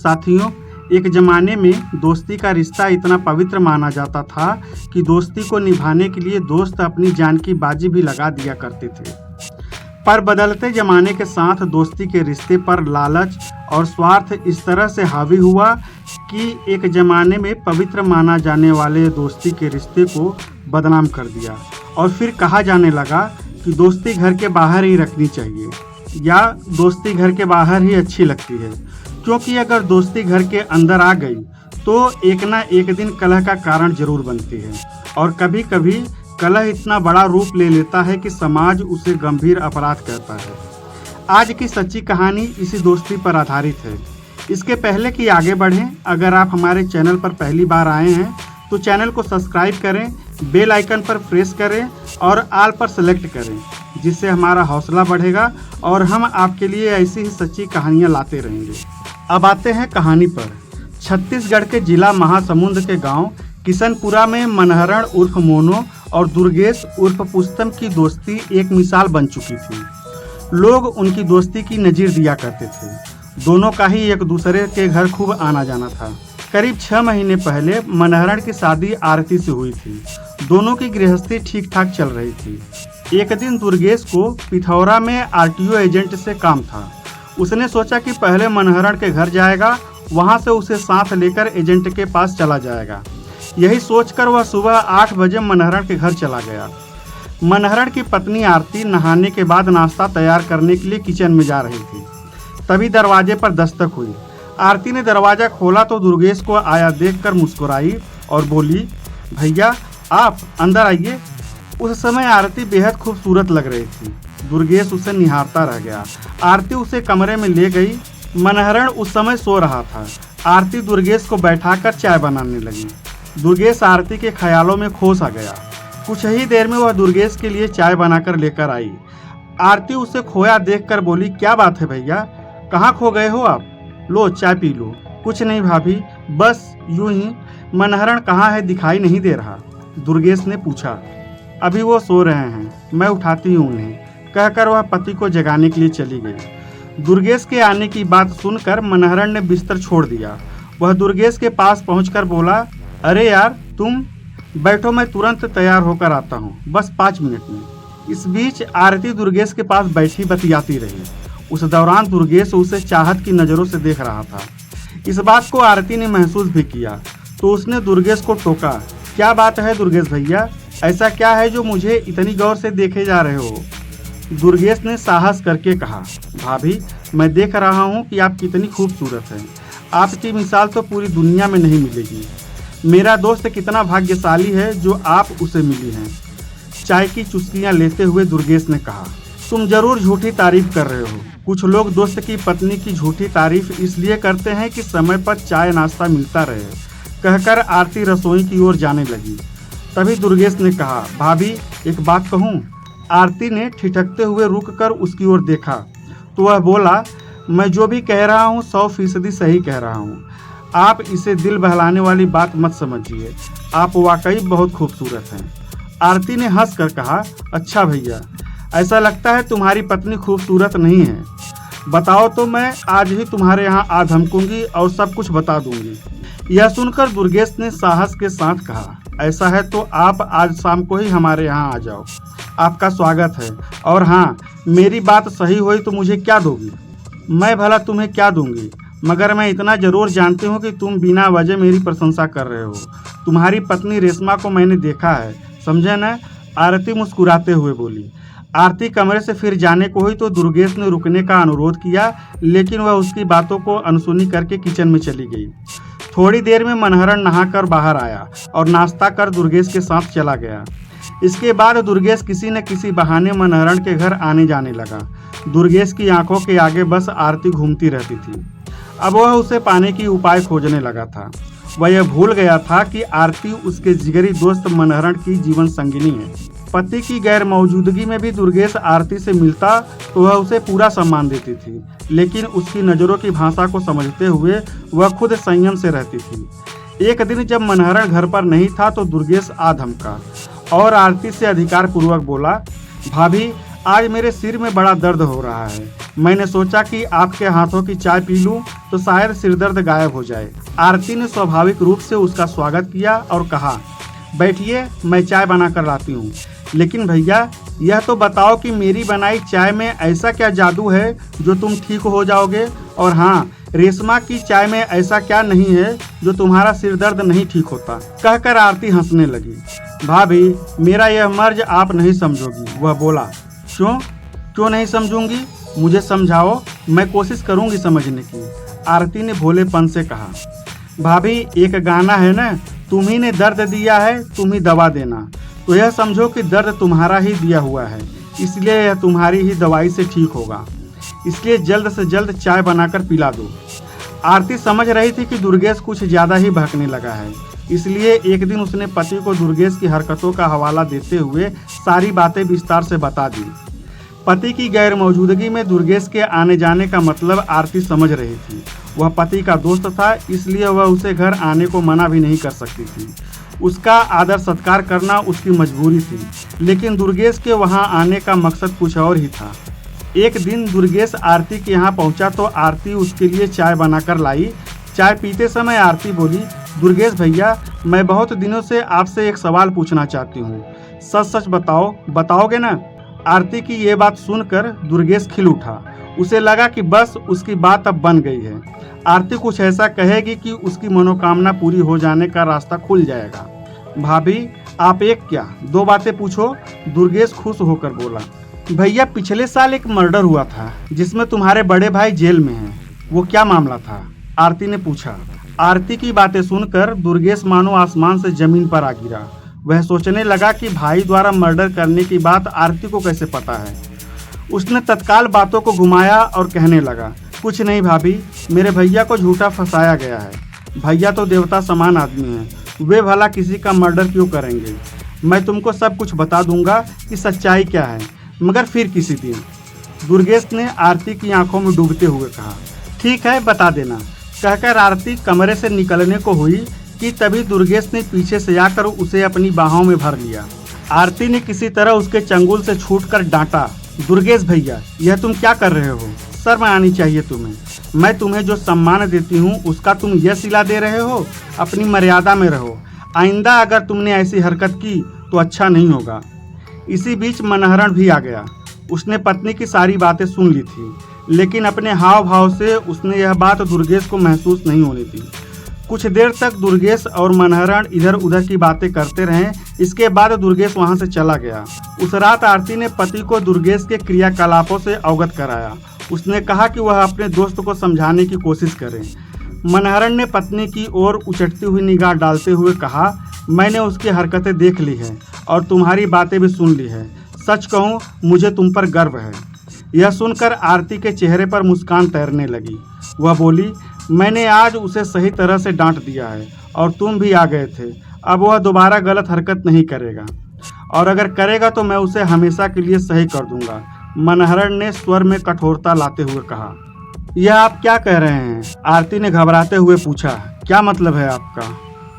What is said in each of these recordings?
साथियों, एक ज़माने में दोस्ती का रिश्ता इतना पवित्र माना जाता था कि दोस्ती को निभाने के लिए दोस्त अपनी जान की बाजी भी लगा दिया करते थे। पर बदलते ज़माने के साथ दोस्ती के रिश्ते पर लालच और स्वार्थ इस तरह से हावी हुआ कि एक ज़माने में पवित्र माना जाने वाले दोस्ती के रिश्ते को बदनाम कर दिया और फिर कहा जाने लगा कि दोस्ती घर के बाहर ही रखनी चाहिए या दोस्ती घर के बाहर ही अच्छी लगती है, क्योंकि अगर दोस्ती घर के अंदर आ गई तो एक ना एक दिन कलह का कारण जरूर बनती है और कभी कभी कलह इतना बड़ा रूप ले लेता है कि समाज उसे गंभीर अपराध कहता है। आज की सच्ची कहानी इसी दोस्ती पर आधारित है। इसके पहले कि आगे बढ़ें, अगर आप हमारे चैनल पर पहली बार आए हैं तो चैनल को सब्सक्राइब करें, बेल आइकन पर प्रेस करें और ऑल पर सेलेक्ट करें, जिससे हमारा हौसला बढ़ेगा और हम आपके लिए ऐसी ही सच्ची कहानियाँ लाते रहेंगे। अब आते हैं कहानी पर। छत्तीसगढ़ के जिला महासमुंद के गांव किशनपुरा में मनहरण उर्फ मोनो और दुर्गेश उर्फ पुस्तम की दोस्ती एक मिसाल बन चुकी थी। लोग उनकी दोस्ती की नज़ीर दिया करते थे। दोनों का ही एक दूसरे के घर खूब आना जाना था। करीब 6 महीने पहले मनहरण की शादी आरती से हुई थी। दोनों की गृहस्थी ठीक ठाक चल रही थी। एक दिन दुर्गेश को पिथौरा में आरटीओ एजेंट से काम था। उसने सोचा कि पहले मनहरण के घर जाएगा, वहां से उसे साथ लेकर एजेंट के पास चला जाएगा। यही सोचकर वह सुबह 8 बजे मनहरण के घर चला गया। मनहरण की पत्नी आरती नहाने के बाद नाश्ता तैयार करने के लिए किचन में जा रही थी। तभी दरवाजे पर दस्तक हुई। आरती ने दरवाज़ा खोला तो दुर्गेश को आया देखकर मुस्कुराई और बोली, भैया आप अंदर आइए। उस समय आरती बेहद खूबसूरत लग रही थी। दुर्गेश उसे निहारता रह गया। आरती उसे कमरे में ले गई। मनहरण उस समय सो रहा था। आरती दुर्गेश को बैठाकर चाय बनाने लगी। दुर्गेश आरती के ख्यालों में खो सा गया। कुछ ही देर में वह दुर्गेश के लिए चाय बनाकर लेकर आई। आरती उसे खोया देखकर बोली, क्या बात है भैया, कहाँ खो गए हो आप? लो चाय पी लो। कुछ नहीं भाभी, बस यूं ही। मनहरण कहाँ है, दिखाई नहीं दे रहा? दुर्गेश ने पूछा। अभी वो सो रहे हैं, मैं उठाती हूँ उन्हें, कहकर वह पति को जगाने के लिए चली गई। दुर्गेश के आने की बात सुनकर मनहरण ने बिस्तर छोड़ दिया। वह दुर्गेश के पास पहुंचकर बोला, अरे यार तुम बैठो, मैं तुरंत तैयार होकर आता हूँ, बस 5 मिनट में। इस बीच आरती दुर्गेश के पास बैठी बतियाती रही। उस दौरान दुर्गेश उसे चाहत की नज़रों से देख रहा था। इस बात को आरती ने महसूस भी किया तो उसने दुर्गेश को टोका, क्या बात है दुर्गेश भैया, ऐसा क्या है जो मुझे इतनी गौर से देखे जा रहे हो? दुर्गेश ने साहस करके कहा, भाभी मैं देख रहा हूँ कि आप कितनी खूबसूरत हैं। आपकी मिसाल तो पूरी दुनिया में नहीं मिलेगी। मेरा दोस्त कितना भाग्यशाली है जो आप उसे मिली हैं। चाय की चुस्कियाँ लेते हुए दुर्गेश ने कहा, तुम जरूर झूठी तारीफ कर रहे हो। कुछ लोग दोस्त की पत्नी की झूठी तारीफ इसलिए करते हैं कि समय पर चाय नाश्ता मिलता रहे, कहकर आरती रसोई की ओर जाने लगी। तभी दुर्गेश ने कहा, भाभी एक बात कहूँ? आरती ने ठिठकते हुए रुककर उसकी ओर देखा तो वह बोला, मैं जो भी कह रहा हूँ 100% सही कह रहा हूँ। आप इसे दिल बहलाने वाली बात मत समझिए, आप वाकई बहुत खूबसूरत हैं। आरती ने हंसकर कहा, अच्छा भैया, ऐसा लगता है तुम्हारी पत्नी खूबसूरत नहीं है। बताओ तो मैं आज ही तुम्हारे यहाँ आ धमकूंगी और सब कुछ बता दूंगी। यह सुनकर दुर्गेश ने साहस के साथ कहा, ऐसा है तो आप आज शाम को ही हमारे यहाँ आ जाओ, आपका स्वागत है। और हाँ, मेरी बात सही हुई तो मुझे क्या दोगी? मैं भला तुम्हें क्या दूंगी, मगर मैं इतना जरूर जानती हूँ कि तुम बिना वजह मेरी प्रशंसा कर रहे हो। तुम्हारी पत्नी रेशमा को मैंने देखा है, समझे न? आरती मुस्कुराते हुए बोली। आरती कमरे से फिर जाने को हुई तो दुर्गेश ने रुकने का अनुरोध किया, लेकिन वह उसकी बातों को अनसुनी करके किचन में चली गई। थोड़ी देर में मनहरण नहाकर बाहर आया और नाश्ता कर दुर्गेश के साथ चला गया। इसके बाद दुर्गेश किसी न किसी बहाने मनहरण के घर आने जाने लगा। दुर्गेश की आंखों के आगे बस आरती घूमती रहती थी। अब वह उसे पाने की उपाय खोजने लगा था। वह यह भूल गया था कि आरती उसके जिगरी दोस्त मनहरण की जीवन संगिनी है। पति की गैर मौजूदगी में भी दुर्गेश आरती से मिलता तो वह उसे पूरा सम्मान देती थी, लेकिन उसकी नज़रों की भाषा को समझते हुए वह खुद संयम से रहती थी। एक दिन जब मनहरण घर पर नहीं था तो दुर्गेश आ धमका और आरती से अधिकार पूर्वक बोला, भाभी आज मेरे सिर में बड़ा दर्द हो रहा है, मैंने सोचा कि आपके हाथों की चाय पी लूं तो शायद सिरदर्द गायब हो जाए। आरती ने स्वाभाविक रूप से उसका स्वागत किया और कहा, बैठिए, मैं चाय बना कर लाती हूँ। लेकिन भैया, यह तो बताओ कि मेरी बनाई चाय में ऐसा क्या जादू है जो तुम ठीक हो जाओगे? और हाँ, रेशमा की चाय में ऐसा क्या नहीं है जो तुम्हारा सिर दर्द नहीं ठीक होता? कहकर आरती हंसने लगी। भाभी, मेरा यह मर्ज आप नहीं समझोगी, वह बोला। क्यों नहीं समझूंगी? मुझे समझाओ, मैं कोशिश करूंगी समझने की। आरती ने भोलेपन से कहा। भाभी, एक गाना है ना, तुम्ही ने दर्द दिया है, तुम ही दवा देना। तो यह समझो कि दर्द तुम्हारा ही दिया हुआ है, इसलिए यह तुम्हारी ही दवाई से ठीक होगा। इसलिए जल्द से जल्द चाय बनाकर पिला दो। आरती समझ रही थी कि दुर्गेश कुछ ज़्यादा ही भड़कने लगा है, इसलिए एक दिन उसने पति को दुर्गेश की हरकतों का हवाला देते हुए सारी बातें विस्तार से बता दी। पति की गैर मौजूदगी में दुर्गेश के आने जाने का मतलब आरती समझ रही थी। वह पति का दोस्त था, इसलिए वह उसे घर आने को मना भी नहीं कर सकती थी। उसका आदर सत्कार करना उसकी मजबूरी थी, लेकिन दुर्गेश के वहां आने का मकसद कुछ और ही था। एक दिन दुर्गेश आरती के यहाँ पहुंचा तो आरती उसके लिए चाय बनाकर लाई। चाय पीते समय आरती बोली, दुर्गेश भैया, मैं बहुत दिनों से आपसे एक सवाल पूछना चाहती हूँ। सच सच बताओगे ना? आरती की ये बात सुनकर दुर्गेश खिल उठा। उसे लगा कि बस उसकी बात अब बन गई है। आरती कुछ ऐसा कहेगी कि उसकी मनोकामना पूरी हो जाने का रास्ता खुल जाएगा। भाभी, आप एक क्या 2 बातें पूछो, दुर्गेश खुश होकर बोला। भैया, पिछले साल एक मर्डर हुआ था जिसमें तुम्हारे बड़े भाई जेल में हैं। वो क्या मामला था? आरती ने पूछा। आरती की बातें सुनकर दुर्गेश मानो आसमान से जमीन पर आ गिरा। वह सोचने लगा कि भाई द्वारा मर्डर करने की बात आरती को कैसे पता है। उसने तत्काल बातों को घुमाया और कहने लगा, कुछ नहीं भाभी, मेरे भैया को झूठा फंसाया गया है। भैया तो देवता समान आदमी हैं, वे भला किसी का मर्डर क्यों करेंगे? मैं तुमको सब कुछ बता दूंगा कि सच्चाई क्या है, मगर फिर किसी दिन। दुर्गेश ने आरती की आंखों में डूबते हुए कहा। ठीक है, बता देना। कहकर आरती कमरे से निकलने को हुई कि तभी दुर्गेश ने पीछे से आकर उसे अपनी बाहों में भर लिया। आरती ने किसी तरह उसके चंगुल से छूटकर डांटा, दुर्गेश भैया, यह तुम क्या कर रहे हो? शर्म आनी चाहिए तुम्हें। मैं तुम्हें जो सम्मान देती हूँ उसका तुम यह सिला दे रहे हो। अपनी मर्यादा में रहो। आइंदा अगर तुमने ऐसी हरकत की तो अच्छा नहीं होगा। इसी बीच मनहरण भी आ गया। उसने पत्नी की सारी बातें सुन ली थी, लेकिन अपने हाव भाव से उसने यह बात दुर्गेश को महसूस नहीं होने दी। कुछ देर तक दुर्गेश और मनहरण इधर उधर की बातें करते रहे। इसके बाद दुर्गेश वहां से चला गया। उस रात आरती ने पति को दुर्गेश के क्रियाकलापों से अवगत कराया। उसने कहा कि वह अपने दोस्त को समझाने की कोशिश करे। मनहरण ने पत्नी की ओर उचटती हुई निगाह डालते हुए कहा, मैंने उसकी हरकतें देख ली है और तुम्हारी बातें भी सुन ली है। सच कहूँ, मुझे तुम पर गर्व है। यह सुनकर आरती के चेहरे पर मुस्कान तैरने लगी। वह बोली, मैंने आज उसे सही तरह से डांट दिया है और तुम भी आ गए थे। अब वह दोबारा गलत हरकत नहीं करेगा, और अगर करेगा तो मैं उसे हमेशा के लिए सही कर दूंगा। मनहरण ने स्वर में कठोरता लाते हुए कहा। यह आप क्या कह रहे हैं? आरती ने घबराते हुए पूछा। क्या मतलब है आपका?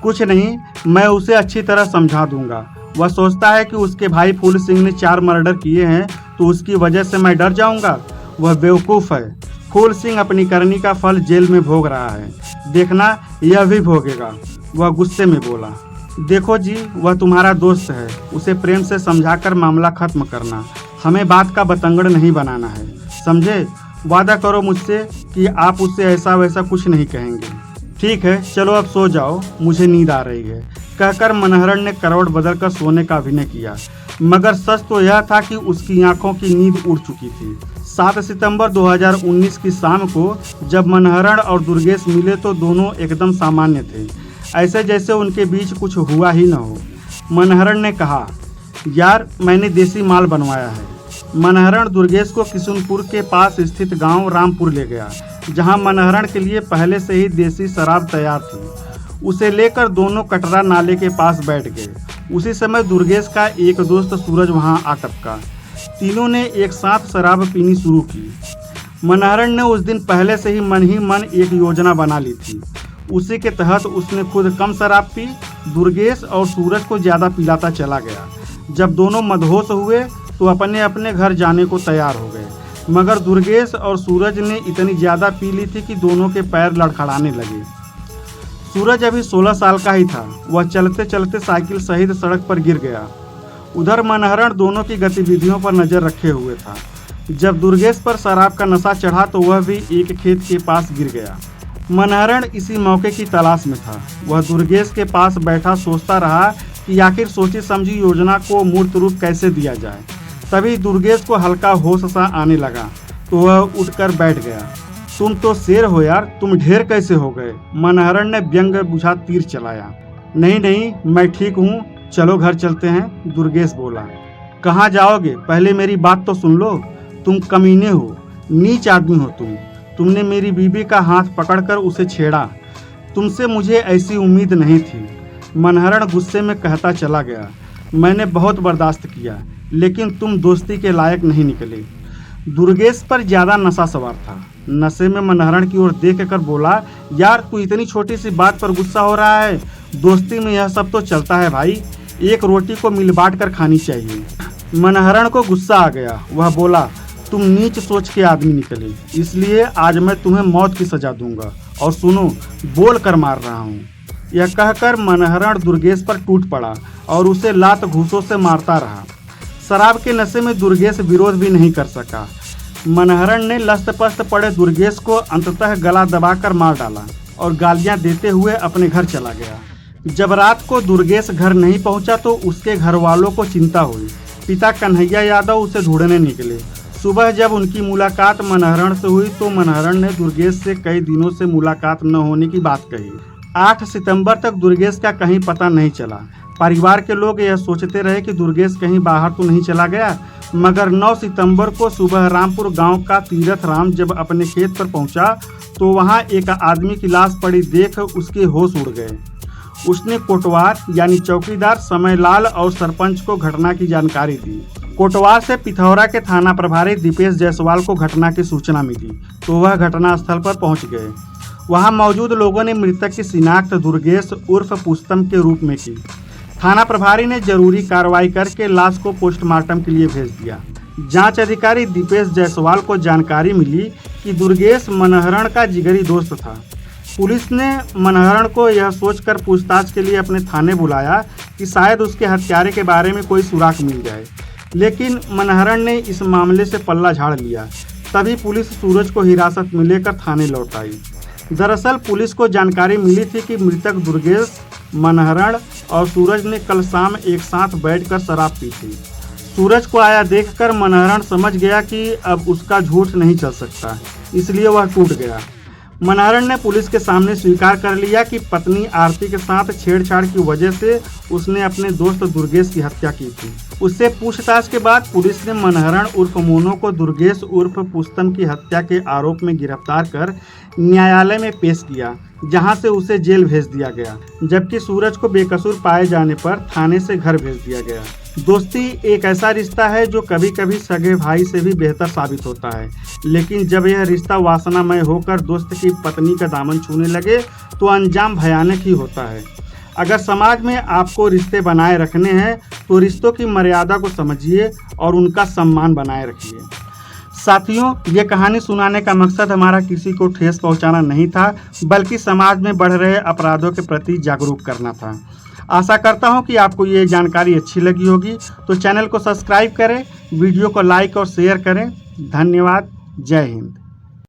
कुछ नहीं, मैं उसे अच्छी तरह समझा दूंगा। वह सोचता है कि उसके भाई फूल सिंह ने 4 मर्डर किए हैं तो उसकी वजह से मैं डर जाऊंगा। वह बेवकूफ़ है। फूल सिंह अपनी करनी का फल जेल में भोग रहा है, देखना यह भी भोगेगा। वह गुस्से में बोला। देखो जी, वह तुम्हारा दोस्त है, उसे प्रेम से समझाकर मामला खत्म करना। हमें बात का बतंगड़ नहीं बनाना है, समझे? वादा करो मुझसे कि आप उससे ऐसा वैसा कुछ नहीं कहेंगे। ठीक है, चलो अब सो जाओ, मुझे नींद आ रही है। कहकर मनहरण ने करवट बदलकर सोने का अभिनय किया, मगर सच तो यह था कि उसकी आंखों की नींद उड़ चुकी थी। 7 सितंबर 2019 की शाम को जब मनहरण और दुर्गेश मिले तो दोनों एकदम सामान्य थे, ऐसे जैसे उनके बीच कुछ हुआ ही न हो। मनहरण ने कहा, यार, मैंने देसी माल बनवाया है। मनहरण दुर्गेश को किशुनपुर के पास स्थित गांव रामपुर ले गया, जहां मनहरण के लिए पहले से ही देसी शराब तैयार थी। उसे लेकर दोनों कटरा नाले के पास बैठ गए। उसी समय दुर्गेश का एक दोस्त सूरज वहां आ टपका। तीनों ने एक साथ शराब पीनी शुरू की। मनहरण ने उस दिन पहले से ही मन एक योजना बना ली थी। उसी के तहत उसने खुद कम शराब पी, दुर्गेश और सूरज को ज़्यादा पिलाता चला गया। जब दोनों मदहोश हुए तो अपने अपने घर जाने को तैयार हो गए। मगर दुर्गेश और सूरज ने इतनी ज़्यादा पी ली थी कि दोनों के पैर लड़खड़ाने लगे। सूरज अभी 16 साल का ही था। वह चलते चलते साइकिल सहित सड़क पर गिर गया। उधर मनहरण दोनों की गतिविधियों पर नजर रखे हुए था। जब दुर्गेश पर शराब का नशा चढ़ा तो वह भी एक खेत के पास गिर गया। मनहरण इसी मौके की तलाश में था। वह दुर्गेश के पास बैठा सोचता रहा कि आखिर सोची समझी योजना को मूर्त रूप कैसे दिया जाए। तभी दुर्गेश को हल्का होश सा आने लगा तो वह उठकर बैठ गया। तुम तो शेर हो यार, तुम ढेर कैसे हो गए? मनहरण ने व्यंग बुझा तीर चलाया। नहीं नहीं, मैं ठीक हूँ, चलो घर चलते हैं, दुर्गेश बोला। कहाँ जाओगे? पहले मेरी बात तो सुन लो। तुम कमीने हो, नीच आदमी हो तुमने मेरी बीबी का हाथ पकड़कर उसे छेड़ा। तुमसे मुझे ऐसी उम्मीद नहीं थी। मनहरण गुस्से में कहता चला गया। मैंने बहुत बर्दाश्त किया, लेकिन तुम दोस्ती के लायक नहीं निकले। दुर्गेश पर ज़्यादा नशा सवार था। नशे में मनहरण की ओर देख कर बोला, यार तू इतनी छोटी सी बात पर गुस्सा हो रहा है? दोस्ती में यह सब तो चलता है भाई, एक रोटी को मिल बांट कर खानी चाहिए। मनहरण को गुस्सा आ गया। वह बोला, तुम नीच सोच के आदमी निकले, इसलिए आज मैं तुम्हें मौत की सजा दूंगा। और सुनो, बोल कर मार रहा हूँ। यह कहकर मनहरण दुर्गेश पर टूट पड़ा और उसे लात घूंसों से मारता रहा। शराब के नशे में दुर्गेश विरोध भी नहीं कर सका। मनहरण ने लस्त पस्त पड़े दुर्गेश को अंततः गला दबाकर मार डाला और गालियां देते हुए अपने घर चला गया। जब रात को दुर्गेश घर नहीं पहुंचा तो उसके घर वालों को चिंता हुई। पिता कन्हैया यादव उसे ढूंढने निकले। सुबह जब उनकी मुलाकात मनहरण से हुई तो मनहरण ने दुर्गेश से कई दिनों से मुलाकात न होने की बात कही। 8 सितंबर तक दुर्गेश का कहीं पता नहीं चला। परिवार के लोग यह सोचते रहे कि दुर्गेश कहीं बाहर तो नहीं चला गया। मगर 9 सितंबर को सुबह रामपुर गांव का तीरथ राम जब अपने खेत पर पहुंचा तो वहां एक आदमी की लाश पड़ी देख उसके होश उड़ गए। उसने कोटवार यानी चौकीदार समयलाल और सरपंच को घटना की जानकारी दी। कोटवार से पिथौरा के थाना प्रभारी दीपेश जायसवाल को घटना की सूचना मिली तो वह घटनास्थल पर पहुंच गए। वहां मौजूद लोगों ने मृतक की शिनाख्त दुर्गेश उर्फ पुस्तम के रूप में की। थाना प्रभारी ने जरूरी कार्रवाई करके लाश को पोस्टमार्टम के लिए भेज दिया। जांच अधिकारी दीपेश जायसवाल को जानकारी मिली कि दुर्गेश मनहरण का जिगरी दोस्त था। पुलिस ने मनहरण को यह सोचकर पूछताछ के लिए अपने थाने बुलाया कि शायद उसके हत्यारे के बारे में कोई सुराग मिल जाए, लेकिन मनहरण ने इस मामले से पल्ला झाड़ लिया। तभी पुलिस सूरज को हिरासत में लेकर थाने लौट आई। दरअसल पुलिस को जानकारी मिली थी कि मृतक दुर्गेश, मनहरण और सूरज ने कल शाम एक साथ बैठकर शराब पी थी। सूरज को आया देखकर मनहरण समझ गया कि अब उसका झूठ नहीं चल सकता, इसलिए वह टूट गया। मनहरण ने पुलिस के सामने स्वीकार कर लिया कि पत्नी आरती के साथ छेड़छाड़ की वजह से उसने अपने दोस्त दुर्गेश की हत्या की थी। उससे पूछताछ के बाद पुलिस ने मनहरण उर्फ मोनो को दुर्गेश उर्फ पुस्तम की हत्या के आरोप में गिरफ्तार कर न्यायालय में पेश किया, जहां से उसे जेल भेज दिया गया, जबकि सूरज को बेकसूर पाए जाने पर थाने से घर भेज दिया गया। दोस्ती एक ऐसा रिश्ता है जो कभी कभी सगे भाई से भी बेहतर साबित होता है, लेकिन जब यह रिश्ता वासनामय होकर दोस्त की पत्नी का दामन छूने लगे तो अंजाम भयानक ही होता है। अगर समाज में आपको रिश्ते बनाए रखने हैं तो रिश्तों की मर्यादा को समझिए और उनका सम्मान बनाए रखिए। साथियों, ये कहानी सुनाने का मकसद हमारा किसी को ठेस पहुंचाना नहीं था, बल्कि समाज में बढ़ रहे अपराधों के प्रति जागरूक करना था। आशा करता हूं कि आपको ये जानकारी अच्छी लगी होगी, तो चैनल को सब्सक्राइब करें, वीडियो को लाइक और शेयर करें। धन्यवाद। जय हिंद।